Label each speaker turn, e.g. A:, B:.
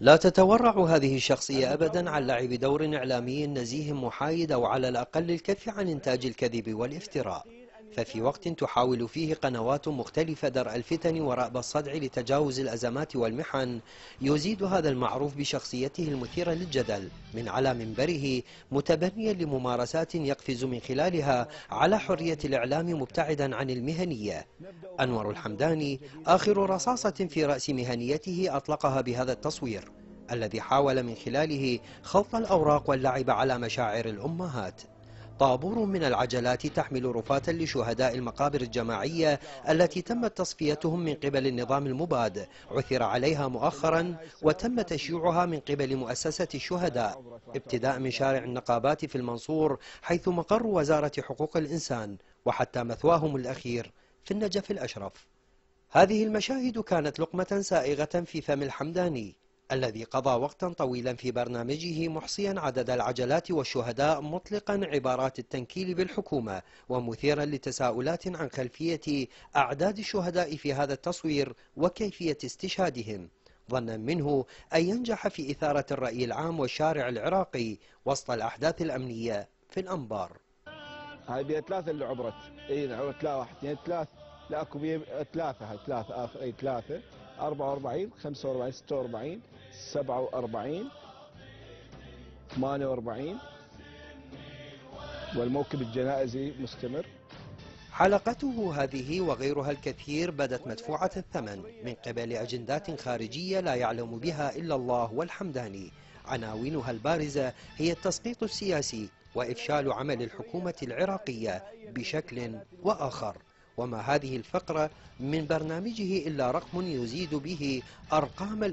A: لا تتورع هذه الشخصية أبدا عن لعب دور إعلامي نزيه محايد أو على الأقل الكف عن إنتاج الكذب والافتراء. ففي وقت تحاول فيه قنوات مختلفة درء الفتن ورأب الصدع لتجاوز الأزمات والمحن، يزيد هذا المعروف بشخصيته المثيرة للجدل من على منبره متبنيا لممارسات يقفز من خلالها على حرية الإعلام مبتعدا عن المهنية. أنور الحمداني آخر رصاصة في رأس مهنيته أطلقها بهذا التصوير الذي حاول من خلاله خلط الأوراق واللعب على مشاعر الأمهات. طابور من العجلات تحمل رفاة لشهداء المقابر الجماعية التي تمت تصفيتهم من قبل النظام المباد عثر عليها مؤخرا وتم تشييعها من قبل مؤسسة الشهداء، ابتداء من شارع النقابات في المنصور حيث مقر وزارة حقوق الإنسان وحتى مثواهم الأخير في النجف الأشرف. هذه المشاهد كانت لقمة سائغة في فم الحمداني الذي قضى وقتا طويلا في برنامجه محصيا عدد العجلات والشهداء مطلقا عبارات التنكيل بالحكومة ومثيرا لتساؤلات عن خلفية أعداد الشهداء في هذا التصوير وكيفية استشهادهم، ظنا منه أن ينجح في إثارة الرأي العام والشارع العراقي وسط الأحداث الأمنية في الأنبار.
B: هاي ثلاثة اللي عبرت، اي عبرت ثلاثة، واحد اثنين ثلاثة، لا اكو بيه ثلاثة، هاي ثلاثة اخر، اي ثلاثة 44 45 46 47 48 والموكب الجنائزي مستمر.
A: حلقته هذه وغيرها الكثير بدت مدفوعة الثمن من قبل أجندات خارجية لا يعلم بها إلا الله والحمداني. عناوينها البارزة هي التسقيط السياسي وإفشال عمل الحكومة العراقية بشكل وآخر. وما هذه الفقرة من برنامجه إلا رقم يزيد به أرقام